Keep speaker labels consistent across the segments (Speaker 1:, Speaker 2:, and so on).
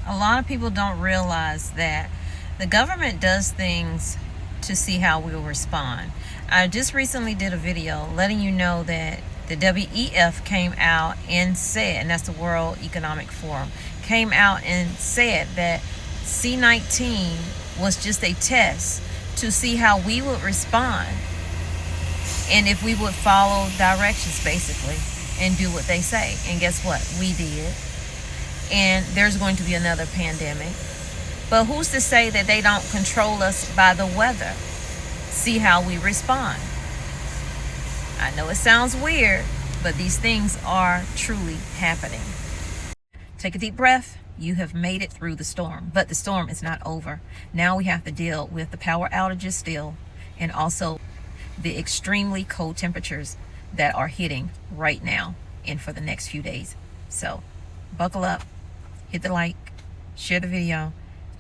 Speaker 1: A lot of people don't realize that the government does things to see how we'll respond. I just recently did a video letting you know that the WEF came out and said, and that's the World Economic Forum, came out and said that C-19 was just a test to see how we would respond and if we would follow directions basically and do what they say. And guess what? We did. And there's going to be another pandemic. But who's to say that they don't control us by the weather? See how we respond. I know it sounds weird, but these things are truly happening. Take a deep breath. You have made it through the storm, but the storm is not over. Now we have to deal with the power outages still, and also the extremely cold temperatures that are hitting right now and for the next few days. So buckle up, hit the like, share the video,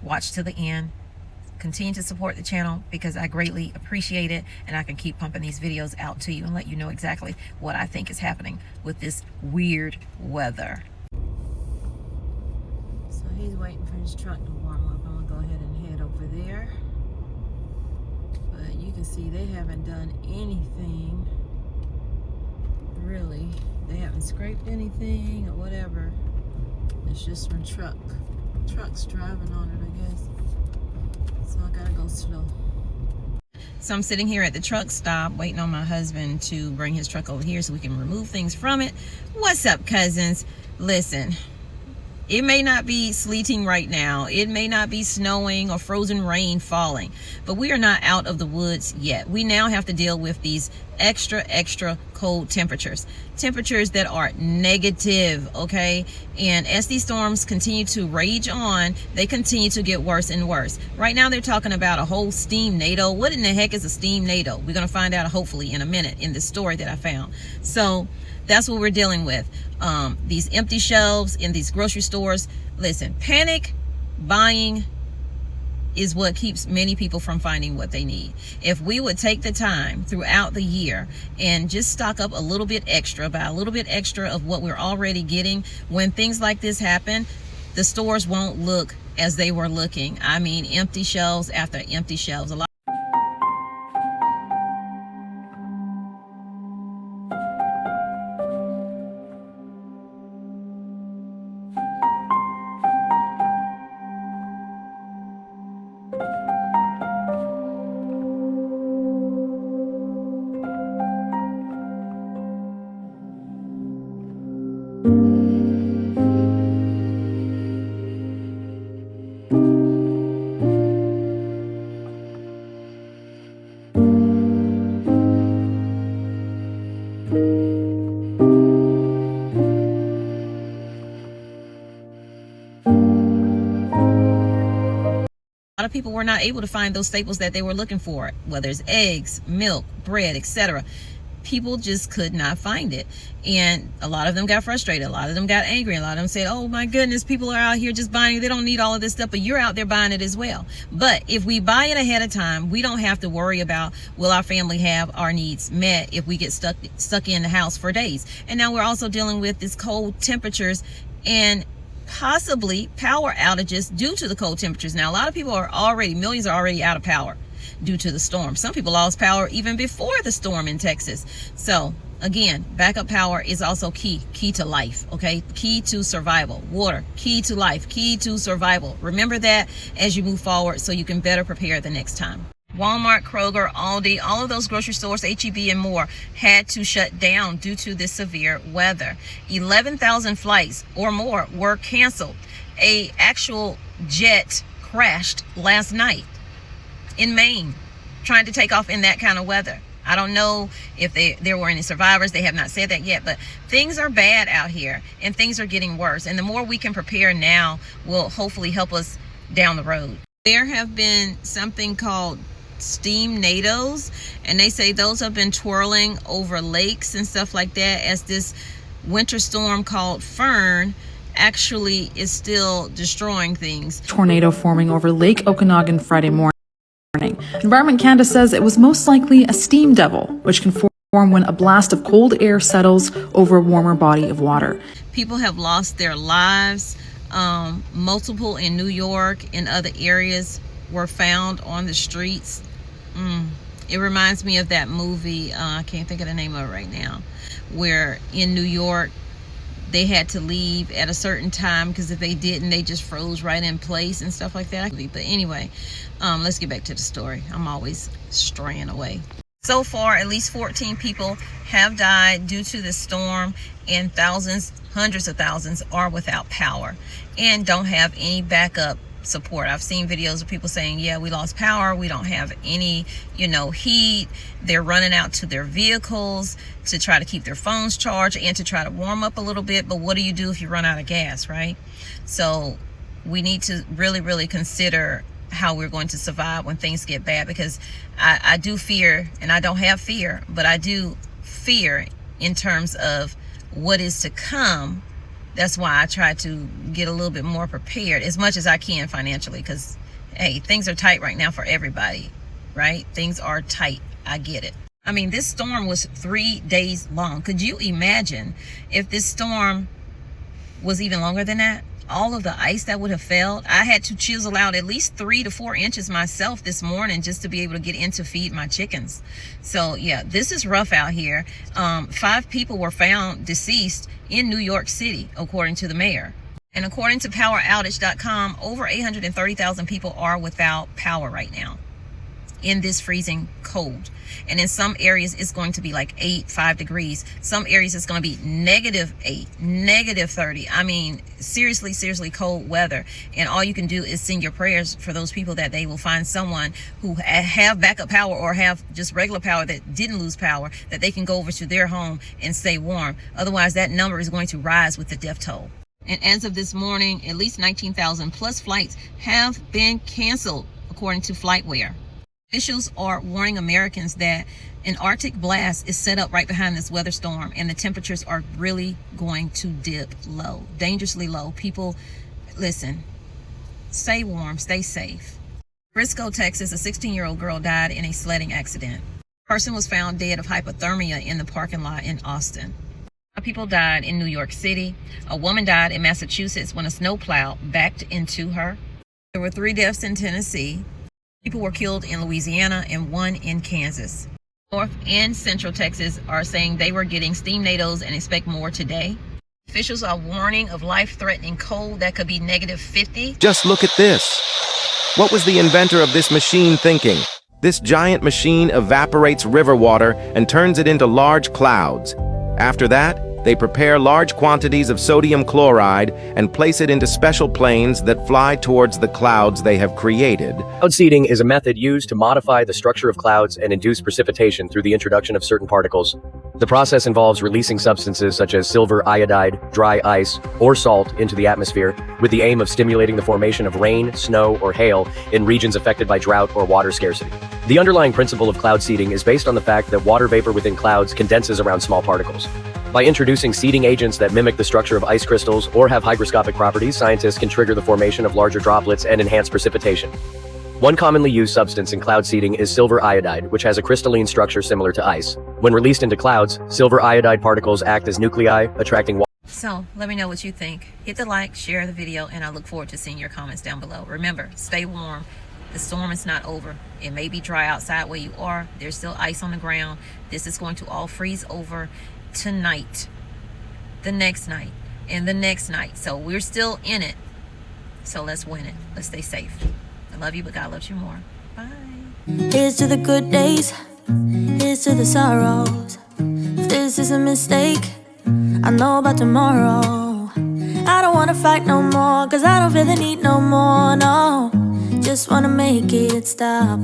Speaker 1: watch to the end. Continue to support the channel because I greatly appreciate it, and I can keep pumping these videos out to you and let you know exactly what I think is happening with this weird weather. So he's waiting for his truck to warm up. I'm gonna go ahead and head over there. But you can see they haven't done anything really. They haven't scraped anything or whatever. It's just from trucks driving on it, I guess. So I gotta go slow. So I'm sitting here at the truck stop waiting on my husband to bring his truck over here so we can remove things from it. What's up, cousins? Listen, it may not be sleeting right now. It may not be snowing or frozen rain falling, but we are not out of the woods yet. We now have to deal with these extra cold temperatures that are negative, okay? And as these storms continue to rage on, they continue to get worse and worse. Right now they're talking about a whole steam NATO. What in the heck is a steam NATO? We're gonna find out hopefully in a minute in this story that I found. So that's what we're dealing with. These empty shelves in these grocery stores. Listen, panic buying is what keeps many people from finding what they need. If we would take the time throughout the year and just stock up a little bit extra, buy a little bit extra of what we're already getting, when things like this happen, the stores won't look as they were looking. I mean, empty shelves after empty shelves. A lot of people were not able to find those staples that they were looking for, whether it's eggs, milk, bread, etc. People just could not find it. And a lot of them got frustrated. A lot of them got angry. A lot of them said, oh my goodness, people are out here just buying it. They don't need all of this stuff, but you're out there buying it as well. But if we buy it ahead of time, we don't have to worry about, will our family have our needs met if we get stuck in the house for days. And now we're also dealing with these cold temperatures and possibly power outages due to the cold temperatures. Now, a lot of people are already, millions are already out of power due to the storm. Some people lost power even before the storm in Texas. So again, backup power is also key to life, okay? Key to survival. Water, key to life, key to survival. Remember that as you move forward so you can better prepare the next time. Walmart, Kroger, Aldi, all of those grocery stores, HEB and more, had to shut down due to this severe weather. 11,000 flights or more were canceled. A actual jet crashed last night in Maine, trying to take off in that kind of weather. I don't know if there were any survivors. They have not said that yet, but things are bad out here and things are getting worse. And the more we can prepare now will hopefully help us down the road. There have been something called steam NATOs, and they say those have been twirling over lakes and stuff like that as this winter storm called Fern actually is still destroying things.
Speaker 2: Tornado forming over Lake Okanagan Friday morning. Environment Canada says it was most likely a steam devil, which can form when a blast of cold air settles over a warmer body of water.
Speaker 1: People have lost their lives. Multiple in New York and other areas were found on the streets. It reminds me of that movie, I can't think of the name of it right now, where in New York they had to leave at a certain time because if they didn't, they just froze right in place and stuff like that. But anyway, let's get back to the story. I'm always straying away. So far, at least 14 people have died due to the storm, and thousands, hundreds of thousands are without power and don't have any backup support. I've seen videos of people saying, yeah, we lost power, we don't have any, heat. They're running out to their vehicles to try to keep their phones charged and to try to warm up a little bit. But what do you do if you run out of gas, right? So we need to really, really consider how we're going to survive when things get bad, because I do fear, and I don't have fear, but I do fear in terms of what is to come. That's why I try to get a little bit more prepared as much as I can financially, because hey, things are tight right now for everybody, right? Things are tight. I get it. I mean, this storm was 3 days long. Could you imagine if this storm was even longer than that? All of the ice that would have fell. I had to chisel out at least 3 to 4 inches myself this morning just to be able to get in to feed my chickens. So yeah, this is rough out here. 5 people were found deceased in New York City, according to the mayor. And according to poweroutage.com, over 830,000 people are without power right now in this freezing cold. And in some areas it's going to be like 5 degrees. Some areas it's going to be -8, -30. I mean, seriously cold weather. And all you can do is send your prayers for those people, that they will find someone who have backup power or have just regular power that didn't lose power, that they can go over to their home and stay warm. Otherwise, that number is going to rise with the death toll. And as of this morning, at least 19,000 plus flights have been canceled, according to FlightWare. Officials are warning Americans that an Arctic blast is set up right behind this weather storm, and the temperatures are really going to dip low, dangerously low. People, listen, stay warm, stay safe. Frisco, Texas, a 16-year-old girl died in a sledding accident. A person was found dead of hypothermia in the parking lot in Austin. People died in New York City. A woman died in Massachusetts when a snowplow backed into her. There were 3 deaths in Tennessee. People were killed in Louisiana and 1 in Kansas. North and Central Texas are saying they were getting steam tornadoes and expect more today. Officials are warning of life-threatening cold that could be -50.
Speaker 3: Just look at this. What was the inventor of this machine thinking? This giant machine evaporates river water and turns it into large clouds. After that, they prepare large quantities of sodium chloride and place it into special planes that fly towards the clouds they have created.
Speaker 4: Cloud seeding is a method used to modify the structure of clouds and induce precipitation through the introduction of certain particles. The process involves releasing substances such as silver iodide, dry ice, or salt into the atmosphere with the aim of stimulating the formation of rain, snow, or hail in regions affected by drought or water scarcity. The underlying principle of cloud seeding is based on the fact that water vapor within clouds condenses around small particles. By introducing seeding agents that mimic the structure of ice crystals or have hygroscopic properties, scientists can trigger the formation of larger droplets and enhance precipitation. One commonly used substance in cloud seeding is silver iodide, which has a crystalline structure similar to ice. When released into clouds, silver iodide particles act as nuclei, attracting water.
Speaker 1: So let me know what you think. Hit the like, share the video, and I look forward to seeing your comments down below. Remember, stay warm. The storm is not over. It may be dry outside where you are. There's still ice on the ground. This is going to all freeze over tonight, the next night, and the next night. So we're still in it. So let's win it. Let's stay safe. I love you, but God loves you more. Bye.
Speaker 5: Here's to the good days. Here's to the sorrows. If this is a mistake, I know about tomorrow. I don't wanna fight no more, cause I don't feel the need no more, no. Just wanna make it stop.